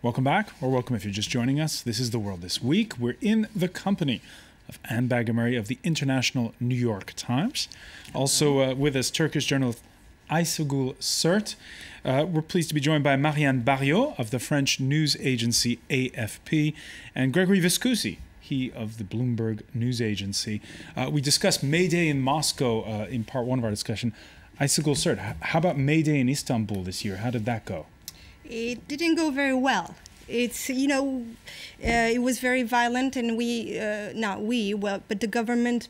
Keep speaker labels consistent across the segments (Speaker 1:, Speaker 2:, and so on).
Speaker 1: Welcome back, or welcome if you're just joining us. This is The World This Week. We're in the company of Anne Bagamary of the International New York Times. Also with us, Turkish journalist Aysegül SERT. We're pleased to be joined by Marianne BARRIAUXParis of the French news agency AFP, and Gregory Viscusi, he of the Bloomberg news agency. We discussed May Day in Moscow in part one of our discussion. Aysegül SERT, how about May Day in Istanbul this year? How did that go?
Speaker 2: It didn't go very well. It's, it was very violent, and but the government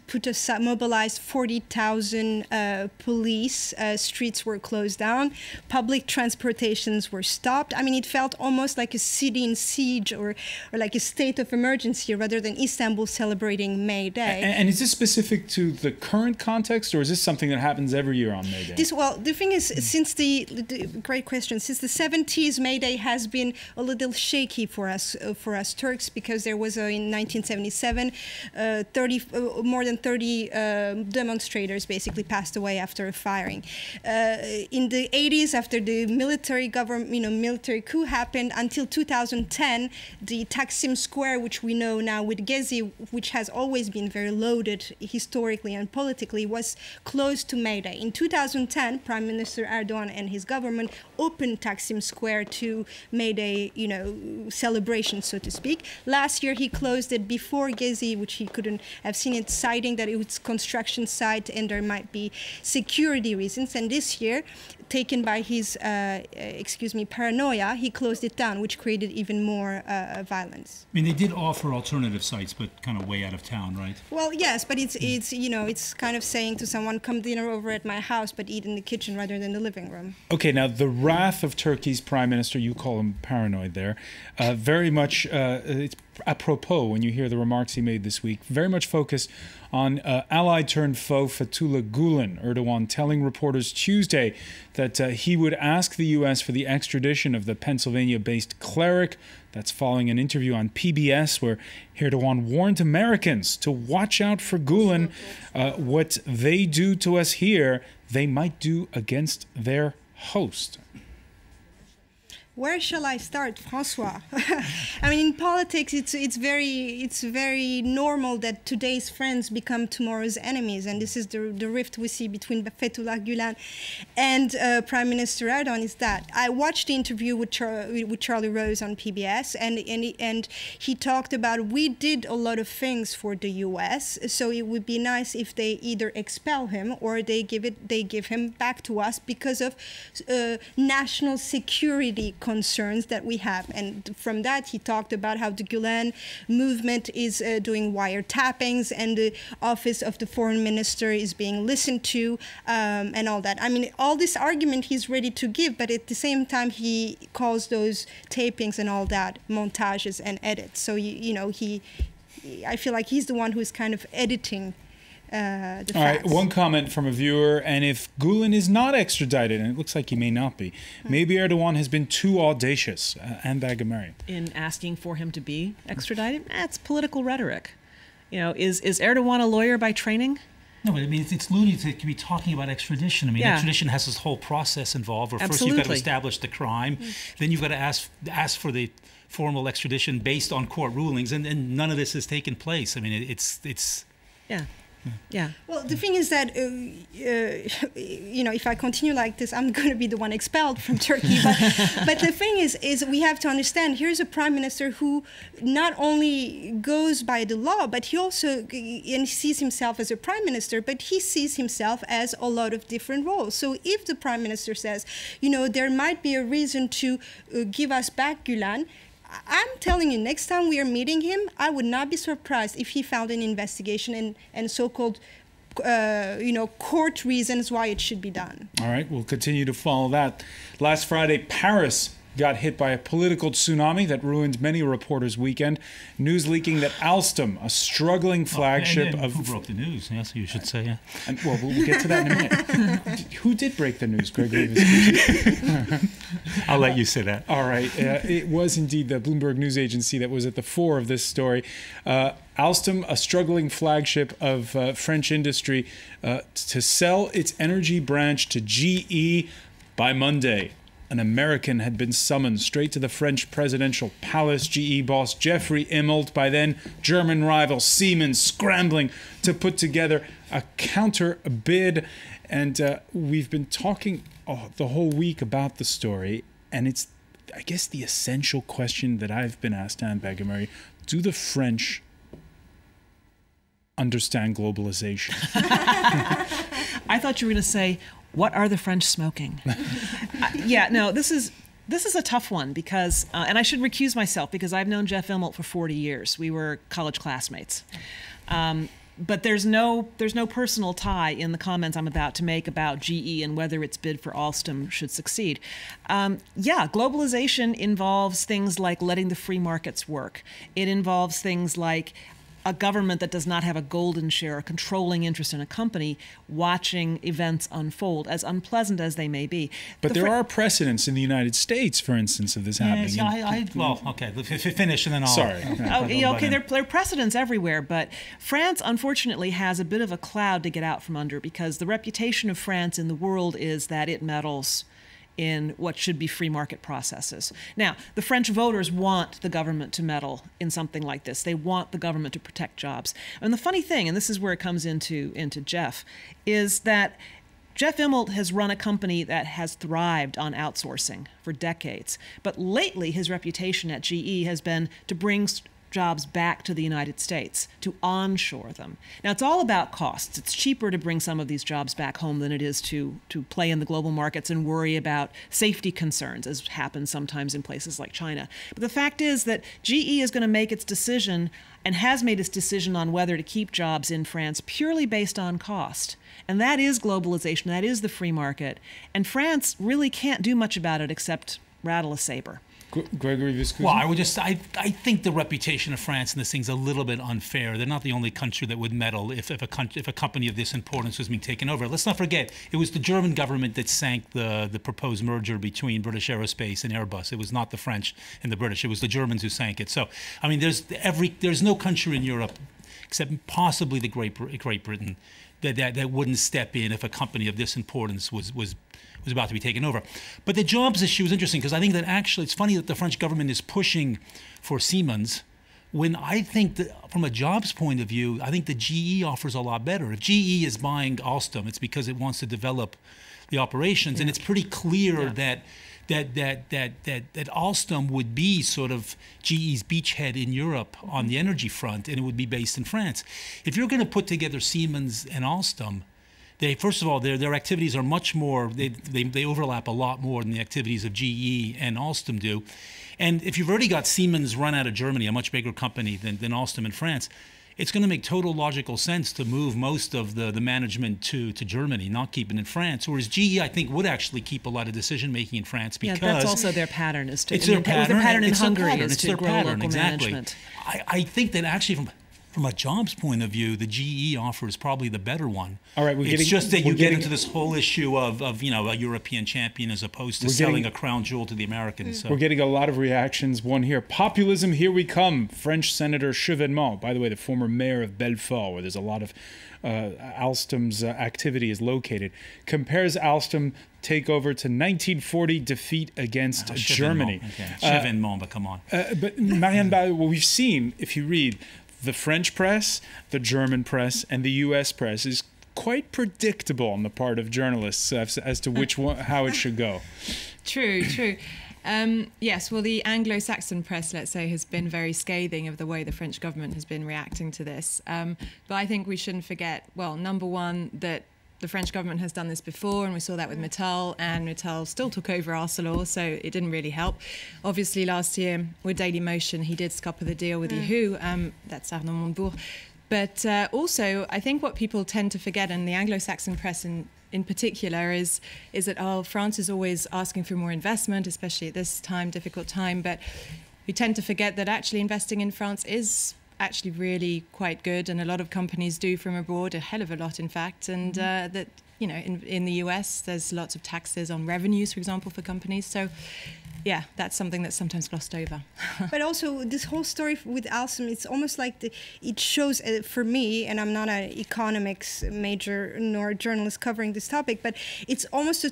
Speaker 2: mobilized 40,000 police. Streets were closed down. Public transportations were stopped. I mean, it felt almost like a city in siege or like a state of emergency rather than Istanbul celebrating May Day.
Speaker 1: And is this specific to the current context, or is this something that happens every year on May Day?
Speaker 2: The thing is, since great question, since the 70s, May Day has been a little shaky for us Turks, because there was in 1977 more than 30 demonstrators basically passed away after a firing. In the 80s, after the military coup happened, until 2010, the Taksim Square, which we know now with Gezi, which has always been very loaded historically and politically, was closed to May Day. In 2010, Prime Minister Erdogan and his government opened Taksim Square to May Day, celebration, so to speak. Last year, he closed it before Gezi, which he couldn't have seen it, citing that it was a construction site and there might be security reasons. And this year, taken by his, paranoia, he closed it down, which created even more violence.
Speaker 3: I mean, they did offer alternative sites, but kind of way out of town, right?
Speaker 2: Well, yes, but it's kind of saying to someone, come dinner over at my house, but eat in the kitchen rather than the living room.
Speaker 1: Okay, now the wrath of Turkey's prime minister, you call him paranoid there, very much, it's apropos when you hear the remarks he made this week, very much focused on ally-turned-foe Fatullah Gulen. Erdogan telling reporters Tuesday that he would ask the U.S. for the extradition of the Pennsylvania-based cleric. That's following an interview on PBS where Erdogan warned Americans to watch out for Gulen. What they do to us here, they might do against their host.
Speaker 2: Where shall I start, François? I mean, in politics, it's very normal that today's friends become tomorrow's enemies, and this is the rift we see between Fatullah Gulen and Prime Minister Erdogan. Is that I watched the interview with Charlie Rose on PBS, and he talked about, we did a lot of things for the U.S., so it would be nice if they either expel him or they give him back to us because of national security concerns that we have. And from that, he talked about how the Gulen movement is doing wiretappings, and the office of the foreign minister is being listened to, and all that. I mean, all this argument he's ready to give, but at the same time, he calls those tapings and all that montages and edits. So, I feel like he's the one who's kind of editing the facts.
Speaker 1: All right, one comment from a viewer, and if Gulen is not extradited, and it looks like he may not be, maybe Erdogan has been too audacious. Anne Bagamary.
Speaker 4: In asking for him to be extradited? That's political rhetoric. Is Erdogan a lawyer by training?
Speaker 3: No, but I mean, it's lunatic to be talking about extradition. I mean, extradition has this whole process involved, where first you've got to establish the crime, then you've got to ask for the formal extradition based on court rulings, and none of this has taken place. I mean, it's.
Speaker 4: Yeah. Yeah.
Speaker 2: Well, the thing is that, if I continue like this, I'm going to be the one expelled from Turkey. But the thing is we have to understand, here's a prime minister who not only goes by the law, but he also sees himself as a prime minister, but he sees himself as a lot of different roles. So if the prime minister says, there might be a reason to give us back Gulen, I'm telling you, next time we are meeting him, I would not be surprised if he found an investigation and so-called, court reasons why it should be done.
Speaker 1: All right, we'll continue to follow that. Last Friday, Paris got hit by a political tsunami that ruined many a reporters' weekend. News leaking that Alstom, a struggling flagship of...
Speaker 3: Who broke the news? Yes, you should say, yeah.
Speaker 1: And, well, we'll get to that in a minute. Who did break the news, Gregory?
Speaker 3: I'll let you say that.
Speaker 1: All right. It was indeed the Bloomberg news agency that was at the fore of this story. Alstom, a struggling flagship of French industry, to sell its energy branch to GE by Monday. an American had been summoned straight to the French presidential palace. GE boss Jeffrey Immelt, by then German rival Siemens, scrambling to put together a counter bid. And we've been talking the whole week about the story, and it's, I guess, the essential question that I've been asked, Anne Bagamary: do the French understand globalization?
Speaker 4: I thought you were going to say, what are the French smoking? Yeah, no, this is a tough one because, and I should recuse myself because I've known Jeff Immelt for 40 years. We were college classmates. But there's no personal tie in the comments I'm about to make about GE and whether its bid for Alstom should succeed. Yeah, globalization involves things like letting the free markets work. It involves things like a government that does not have a golden share, a controlling interest in a company, watching events unfold, as unpleasant as they may be.
Speaker 1: But there are precedents in the United States, for instance, of this happening.
Speaker 3: Well, okay, finish and then I'll...
Speaker 1: Sorry.
Speaker 4: Okay, there are precedents everywhere, but France, unfortunately, has a bit of a cloud to get out from under because the reputation of France in the world is that it meddles in what should be free market processes. Now, the French voters want the government to meddle in something like this. They want the government to protect jobs. And the funny thing, and this is where it comes into Jeff, is that Jeff Immelt has run a company that has thrived on outsourcing for decades. But lately, his reputation at GE has been to bring jobs back to the United States, to onshore them. Now, it's all about costs. It's cheaper to bring some of these jobs back home than it is to play in the global markets and worry about safety concerns, as happens sometimes in places like China. But the fact is that GE is going to make its decision and has made its decision on whether to keep jobs in France purely based on cost. And that is globalization. That is the free market. And France really can't do much about it except rattle a saber.
Speaker 1: Gregory, Viscusi?
Speaker 3: Well, I think the reputation of France in this thing's a little bit unfair. They're not the only country that would meddle if a company of this importance was being taken over. Let's not forget, it was the German government that sank the proposed merger between British Aerospace and Airbus. It was not the French and the British. It was the Germans who sank it. So, I mean, there's no country in Europe, except possibly the Great Britain, that wouldn't step in if a company of this importance was about to be taken over. But the jobs issue is interesting because I think that actually it's funny that the French government is pushing for Siemens when I think that from a jobs point of view, I think the GE offers a lot better. If GE is buying Alstom, it's because it wants to develop the operations. Yeah. And it's pretty clear that Alstom would be sort of GE's beachhead in Europe on the energy front, and it would be based in France. If you're going to put together Siemens and Alstom, first of all, their activities are much more, they overlap a lot more than the activities of GE and Alstom do. And if you've already got Siemens run out of Germany, a much bigger company than Alstom in France, it's going to make total logical sense to move most of the management to Germany, not keep it in France. Whereas GE, I think, would actually keep a lot of decision-making in France because...
Speaker 4: Yeah, that's also their pattern.
Speaker 3: It's their pattern.
Speaker 4: The pattern in
Speaker 3: it's
Speaker 4: Hungary
Speaker 3: pattern.
Speaker 4: is
Speaker 3: it's
Speaker 4: to
Speaker 3: their
Speaker 4: grow
Speaker 3: pattern.
Speaker 4: local
Speaker 3: Exactly.
Speaker 4: management.
Speaker 3: I think that actually from a jobs point of view, the GE offer is probably the better one.
Speaker 1: All right,
Speaker 3: it's just that you get into this whole issue of a European champion as opposed to selling a crown jewel to the Americans. So.
Speaker 1: We're getting a lot of reactions. One here: populism, here we come. French Senator Chevènement, by the way, the former mayor of Belfort, where there's a lot of Alstom's activity is located, compares Alstom takeover to 1940 defeat against Germany.
Speaker 3: Chevènement, but come on.
Speaker 1: But Marianne BARRIAUXParis, what we've seen, if you read the French press, the German press, and the U.S. press, is quite predictable on the part of journalists as to which one, how it should go.
Speaker 5: True. Yes, well, the Anglo-Saxon press, let's say, has been very scathing of the way the French government has been reacting to this. But I think we shouldn't forget, well, number one, that the French government has done this before, and we saw that with Mittal, and Mittal still took over Arcelor, so it didn't really help. Obviously, last year with Daily Motion, he did scupper the deal with Yahoo. That's Arnaud Montebourg. But also, I think what people tend to forget, and the Anglo-Saxon press in particular, is that France is always asking for more investment, especially at this time, difficult time. But we tend to forget that actually investing in France is actually really quite good, and a lot of companies do from abroad, a hell of a lot, in fact. And that, you know, in the US, there's lots of taxes on revenues, for example, for companies. So yeah, that's something that's sometimes glossed over.
Speaker 2: But also this whole story with Alstom, it's almost like it shows, for me, and I'm not an economics major nor a journalist covering this topic, but it's almost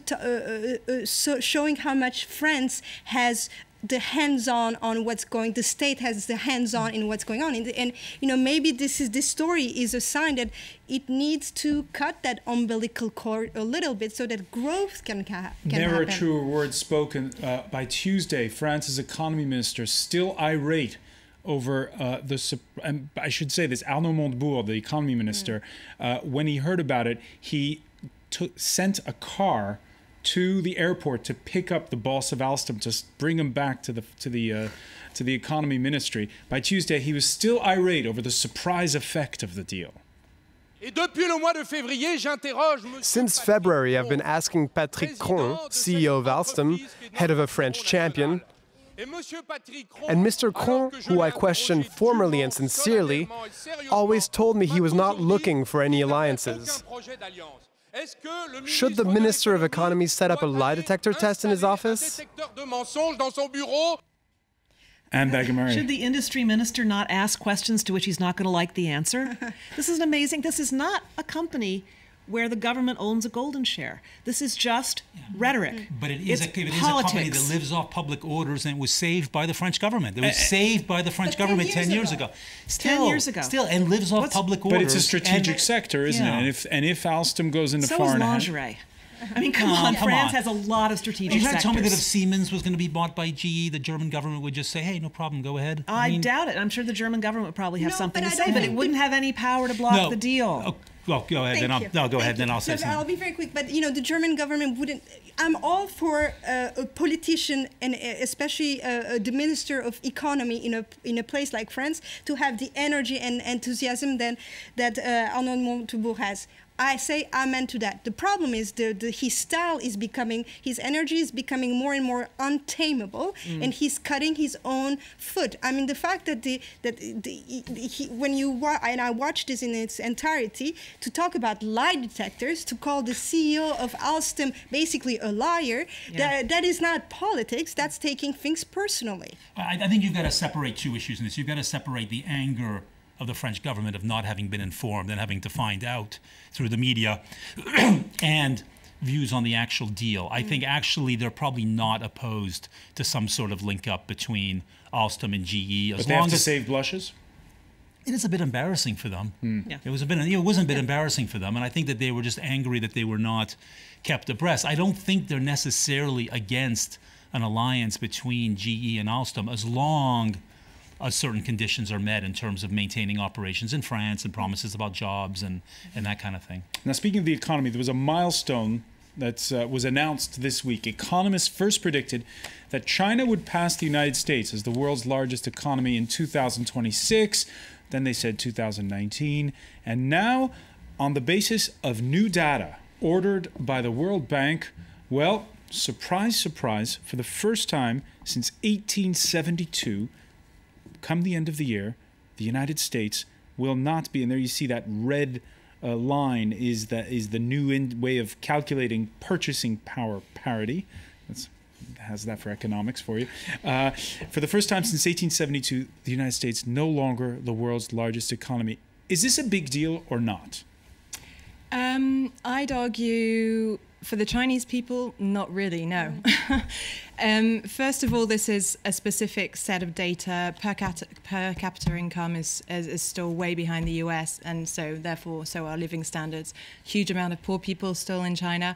Speaker 2: showing how much France has the hands-on on what's going. The state has the hands-on in what's going on, and you know, maybe this story is a sign that it needs to cut that umbilical cord a little bit so that growth can happen.
Speaker 1: Never a truer word spoken. By Tuesday, France's economy minister, still irate over I should say this, Arnaud Montebourg, the economy minister, when he heard about it, he sent a car to the airport to pick up the boss of Alstom, to bring him back to the economy ministry. By Tuesday, he was still irate over the surprise effect of the deal.
Speaker 6: Since February, I've been asking Patrick Cron, CEO of Alstom, head of a French champion, and Mr. Cron, who I questioned formally and sincerely, always told me he was not looking for any alliances. Should the Minister of Economy set up a lie detector test in his office?
Speaker 1: And BAGAMERY.
Speaker 4: Should the industry minister not ask questions to which he's not going to like the answer? This is amazing. This is not a company where the government owns a golden share. This is just rhetoric.
Speaker 3: But it is a company that lives off public orders, and it was saved by the French government. It was saved by the French government 10 years ago.
Speaker 4: Still, 10 years ago.
Speaker 3: Still, and lives off public orders.
Speaker 1: But it's a strategic sector, isn't it? And if Alstom goes into
Speaker 4: so
Speaker 1: foreign...
Speaker 4: So is lingerie. I mean, come on, France has a lot of strategic sectors.
Speaker 3: You're trying to tell me that if Siemens was going to be bought by GE, the German government would just say, hey, no problem, go ahead?
Speaker 4: I doubt it. I'm sure the German government would probably have something to say, but it wouldn't have any power to block the deal.
Speaker 3: Oh, well, go ahead. Go ahead. Then I'll say something.
Speaker 2: I'll be very quick. But you know, the German government wouldn't. I'm all for a politician, and especially the Minister of Economy in a place like France, to have the energy and enthusiasm that Arnaud Montebourg has. I say amen to that. The problem is his style is becoming, his energy is becoming more and more untamable, and he's cutting his own foot. I mean, the fact that I watched this in its entirety, to talk about lie detectors, to call the CEO of Alstom basically a liar, that is not politics. That's taking things personally.
Speaker 3: I think you've got to separate two issues in this. You've got to separate the anger of the French government of not having been informed and having to find out through the media and views on the actual deal. I think actually they're probably not opposed to some sort of link up between Alstom and GE.
Speaker 1: But they have to save blushes?
Speaker 3: It is a bit embarrassing for them. Yeah. It was a bit embarrassing for them, and I think that they were just angry that they were not kept abreast. I don't think they're necessarily against an alliance between GE and Alstom as long as certain conditions are met in terms of maintaining operations in France and promises about jobs and that kind of thing.
Speaker 1: Now, speaking of the economy, there was a milestone that was announced this week. Economists first predicted that China would pass the United States as the world's largest economy in 2026. Then they said 2019. And now, on the basis of new data ordered by the World Bank, well, surprise, surprise, for the first time since 1872, come the end of the year, the United States will not be, and there you see that red line is the new way of calculating purchasing power parity. Has that for economics for you. For the first time since 1872, the United States no longer the world's largest economy. Is this a big deal or not?
Speaker 5: I'd argue for the Chinese people, not really, no. First of all, this is a specific set of data. Per capita income is still way behind the US, and so therefore, so are living standards. Huge amount of poor people still in China.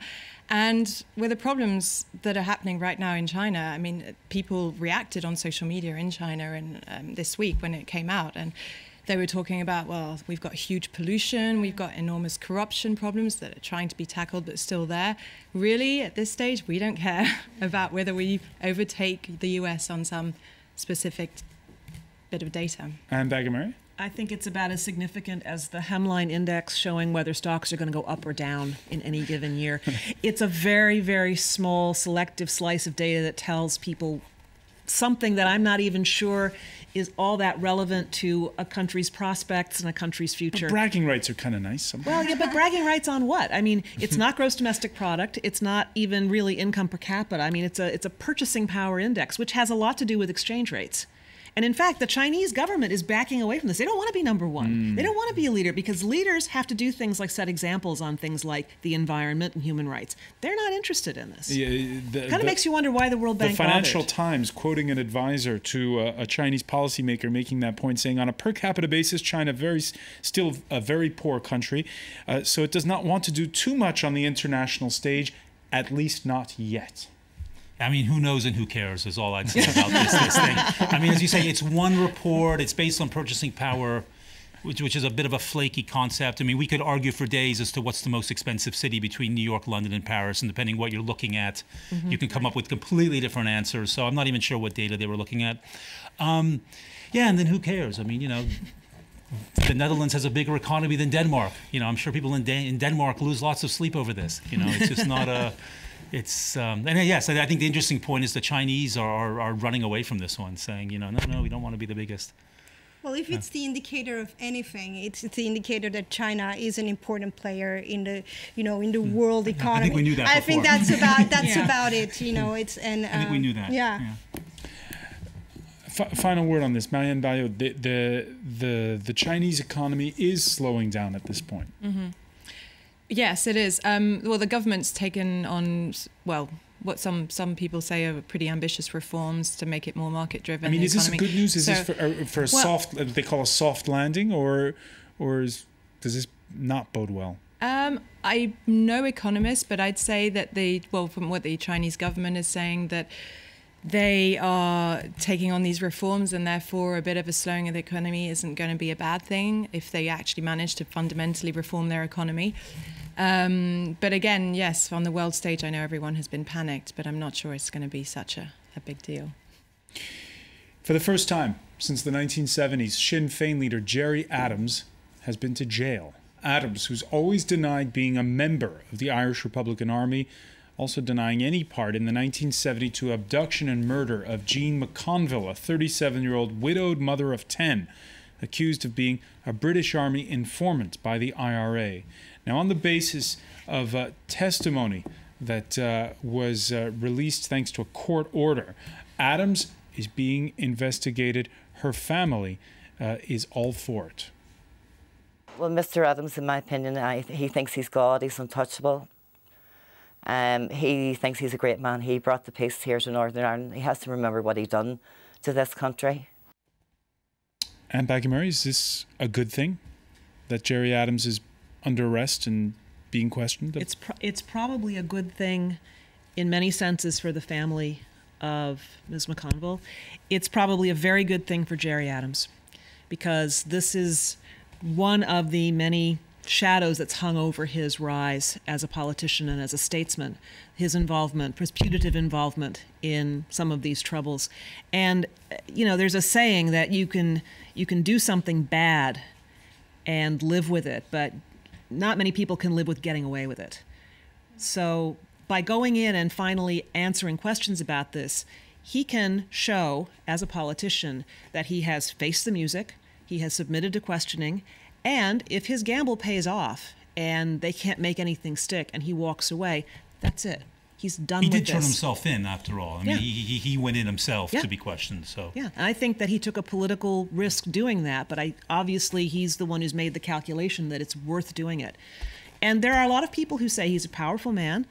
Speaker 5: And with the problems that are happening right now in China, I mean, people reacted on social media in China and this week when it came out, and they were talking about, well, we've got huge pollution, we've got enormous corruption problems that are trying to be tackled but still there. Really, at this stage, we don't care about whether we overtake the US on some specific bit of data.
Speaker 1: And BAGAMERY?
Speaker 4: I think it's about as significant as the hemline index showing whether stocks are going to go up or down in any given year. It's a very, very small, selective slice of data that tells people something that I'm not even sure is all that relevant to a country's prospects and a country's future.
Speaker 1: But bragging rights are kind of nice sometimes.
Speaker 4: Well, yeah, but bragging rights on what? I mean, it's not gross domestic product. It's not even really income per capita. I mean, it's a purchasing power index, which has a lot to do with exchange rates. And in fact, the Chinese government is backing away from this. They don't want to be number one. They don't want to be a leader because leaders have to do things like set examples on things like the environment and human rights. They're not interested in this. Yeah, kind of makes you wonder why the World Bank
Speaker 1: bothered. The Financial
Speaker 4: bothered.
Speaker 1: Times, quoting an advisor to a Chinese policymaker making that point, saying on a per capita basis, China still a very poor country, so it does not want to do too much on the international stage, at least not yet.
Speaker 3: I mean, who knows and who cares is all I'd say about this thing. I mean, as you say, it's one report. It's based on purchasing power, which is a bit of a flaky concept. I mean, we could argue for days as to what's the most expensive city between New York, London, and Paris, and depending what you're looking at, you can come up with completely different answers. So I'm not even sure what data they were looking at. Yeah, and then who cares? I mean, you know, the Netherlands has a bigger economy than Denmark. You know, I'm sure people in Denmark lose lots of sleep over this. You know, it's just not a... It's and yes, I think the interesting point is the Chinese are running away from this one, saying, you know, no, we don't want to be the biggest.
Speaker 2: Well, if it's the indicator of anything, it's the indicator that China is an important player in the, you know, in the world economy.
Speaker 3: I think we knew that.
Speaker 2: I think that's about it. You know, it's and
Speaker 3: I think we knew that.
Speaker 2: Yeah.
Speaker 1: Final word on this, Marianne BARRIAUXParis. The Chinese economy is slowing down at this point.
Speaker 5: Yes, it is. Well, the government's taken on, well, what some people say are pretty ambitious reforms to make it more market-driven.
Speaker 1: I mean, is this good news? Is this for a soft, they call a soft landing, or does this not bode well?
Speaker 5: I'm no economist, but I'd say that from what the Chinese government is saying, that they are taking on these reforms, and therefore a bit of a slowing of the economy isn't going to be a bad thing if they actually manage to fundamentally reform their economy. But again, yes, on the world stage, I know everyone has been panicked, but I'm not sure it's going to be such a big deal.
Speaker 1: For the first time since the 1970s, Sinn Fein leader Gerry Adams has been to jail. Adams, who's always denied being a member of the Irish Republican Army, also denying any part in the 1972 abduction and murder of Jean McConville, a 37-year-old widowed mother of 10, accused of being a British Army informant by the IRA. Now, on the basis of testimony that was released thanks to a court order, Adams is being investigated. Her family is all for it.
Speaker 7: Well, Mr. Adams, in my opinion, he thinks he's God, he's untouchable. He thinks he's a great man. He brought the peace here to Northern Ireland. He has to remember what he done to this country.
Speaker 1: And BAGAMERY, is this a good thing that Gerry Adams is under arrest and being questioned?
Speaker 4: It's probably a good thing in many senses for the family of Ms. McConville. It's probably a very good thing for Gerry Adams, because this is one of the many shadows that's hung over his rise as a politician and as a statesman, his involvement, his putative involvement in some of these troubles. And, you know, there's a saying that you can do something bad and live with it, but not many people can live with getting away with it. So by going in and finally answering questions about this, he can show, as a politician, that he has faced the music, he has submitted to questioning, and if his gamble pays off and they can't make anything stick and he walks away, that's it. He's done with this.
Speaker 3: He did turn himself in, after all. I mean, he went in himself to be questioned. So
Speaker 4: yeah, and I think that he took a political risk doing that, but obviously he's the one who's made the calculation that it's worth doing it. And there are a lot of people who say he's a powerful man.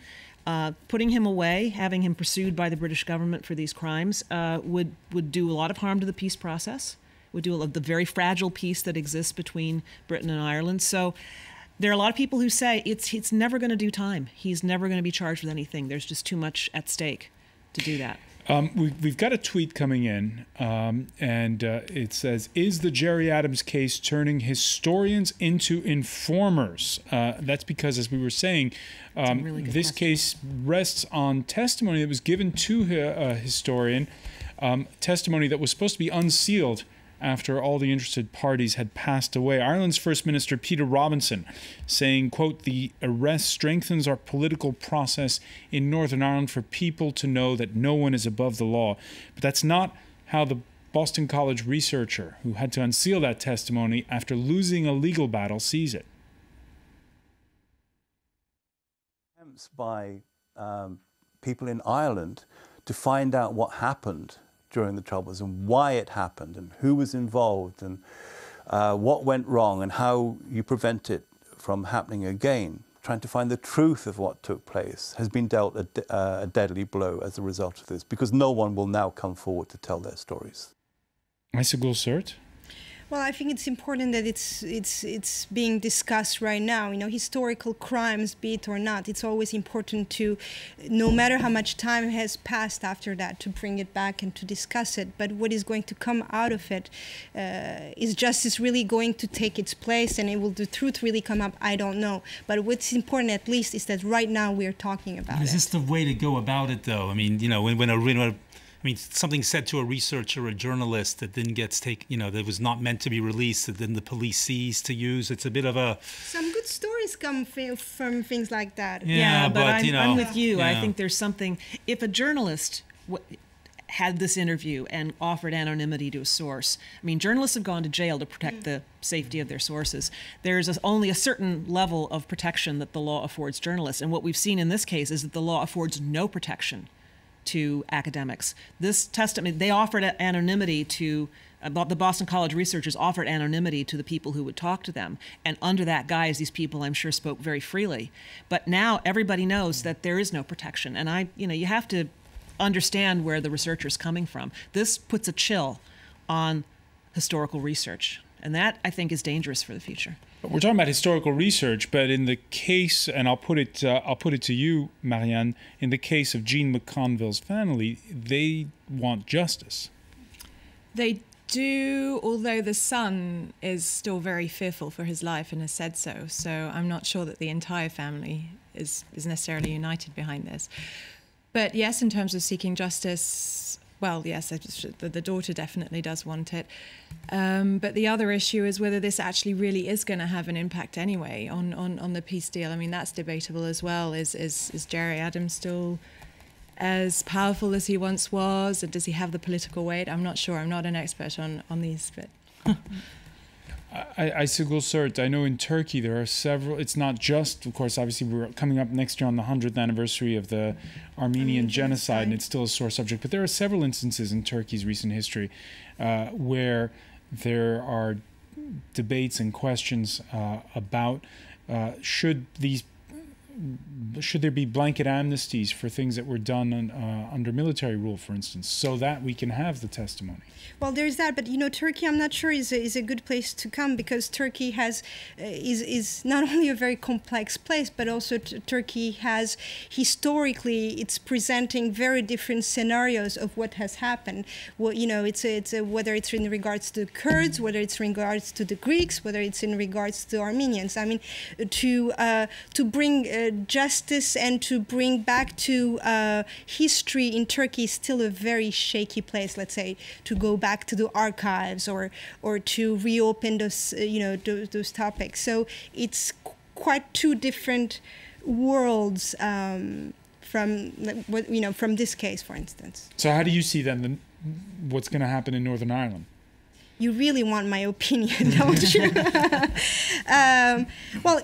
Speaker 4: Putting him away, having him pursued by the British government for these crimes would do a lot of harm to the peace process, would do the very fragile peace that exists between Britain and Ireland. So there are a lot of people who say it's never going to do time. He's never going to be charged with anything. There's just too much at stake to do that.
Speaker 1: We've got a tweet coming in, and it says, "Is the Gerry Adams case turning historians into informers?" That's because, as we were saying, this case rests on testimony that was given to a historian, testimony that was supposed to be unsealed after all the interested parties had passed away. Ireland's First Minister Peter Robinson saying, quote, "The arrest strengthens our political process in Northern Ireland for people to know that no one is above the law." But that's not how the Boston College researcher who had to unseal that testimony after losing a legal battle sees it.
Speaker 8: Attempts by people in Ireland to find out what happened during the Troubles and why it happened and who was involved and what went wrong and how you prevent it from happening again. Trying to find the truth of what took place has been dealt a deadly blow as a result of this, because no one will now come forward to tell their stories.
Speaker 1: Aysegül SERT?
Speaker 2: Well, I think it's important that it's being discussed right now. You know, historical crimes, be it or not, it's always important to, no matter how much time has passed after that, to bring it back and to discuss it. But what is going to come out of it, is justice really going to take its place, and will the truth really come up? I don't know. But what's important, at least, is that right now we're talking about it.
Speaker 3: Is this the way to go about it, though? I mean, you know, when something said to a researcher or a journalist that then gets that was not meant to be released, that then the police seize to use. It's a bit of a...
Speaker 2: Some good stories come from things like that.
Speaker 4: Yeah, but I'm with you. Yeah. I think there's something... If a journalist had this interview and offered anonymity to a source, I mean, journalists have gone to jail to protect the safety of their sources. There's only a certain level of protection that the law affords journalists. And what we've seen in this case is that the law affords no protection to academics. This testimony, they offered anonymity to, the Boston College researchers offered anonymity to the people who would talk to them. And under that guise, these people, I'm sure, spoke very freely. But now everybody knows that there is no protection. And you have to understand where the researcher's coming from. This puts a chill on historical research. And that, I think, is dangerous for the future.
Speaker 1: We're talking about historical research, but in the case, and I'll put it to you, Marianne, in the case of Jean McConville's family, they want justice.
Speaker 5: They do, although the son is still very fearful for his life and has said so. So I'm not sure that the entire family is necessarily united behind this. But yes, in terms of seeking justice, well, yes, the daughter definitely does want it. But the other issue is whether this actually really is going to have an impact anyway on the peace deal. I mean, that's debatable as well. Is Gerry Adams still as powerful as he once was? And does he have the political weight? I'm not sure. I'm not an expert on these, but...
Speaker 1: Aysegül SERT, I know in Turkey there are several, it's not just, of course, obviously we're coming up next year on the 100th anniversary of the Armenian genocide, and it's still a sore subject, but there are several instances in Turkey's recent history where there are debates and questions about should there be blanket amnesties for things that were done under military rule, for instance, so that we can have the testimony?
Speaker 2: Well, there's that, but you know, Turkey, I'm not sure is a good place to come, because Turkey is not only a very complex place, but also Turkey has historically, it's presenting very different scenarios of what has happened. Well, you know, whether it's in regards to the Kurds, whether it's in regards to the Greeks, whether it's in regards to Armenians. I mean, to bring justice and to bring back to history in Turkey is still a very shaky place. Let's say to go back to the archives or to reopen those those topics. So it's quite two different worlds from this case, for instance.
Speaker 1: So how do you see then what's going to happen in Northern Ireland?
Speaker 2: You really want my opinion, don't you? Well,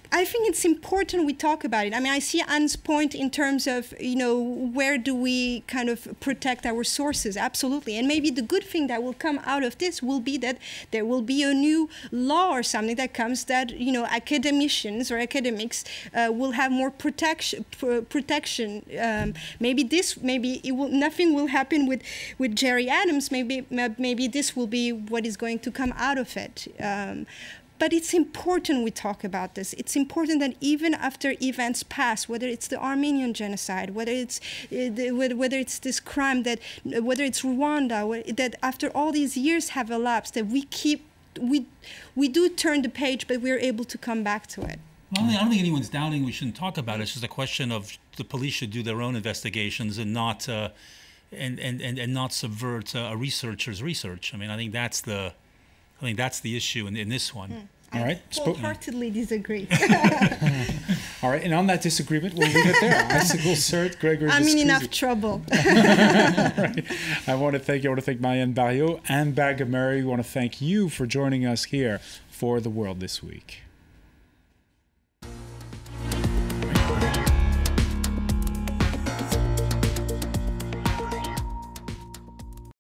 Speaker 2: I think it's important we talk about it. I mean, I see Anne's point in terms of, you know, where do we kind of protect our sources? Absolutely. And maybe the good thing that will come out of this will be that there will be a new law or something that comes that, you know, academicians or academics will have more protection. Nothing will happen with Gerry Adams. Maybe this will be what is going to come out of it. But it's important we talk about this. It's important that even after events pass, whether it's the Armenian genocide, whether it's this crime, whether it's Rwanda, that after all these years have elapsed, that we do turn the page, but we're able to come back to it.
Speaker 3: Well, I don't think anyone's doubting we shouldn't talk about it. It's just a question of the police should do their own investigations and not and not subvert a researcher's research. I mean, I think that's the issue in this one.
Speaker 1: All right.
Speaker 2: Wholeheartedly disagree.
Speaker 1: All right, and on that disagreement, we'll leave it there. Aysegül Sert, Gregory.
Speaker 2: I'm in enough trouble.
Speaker 1: Right. I want to thank Marianne Barriauxparis and BAGAMERY. We want to thank you for joining us here for The World This Week.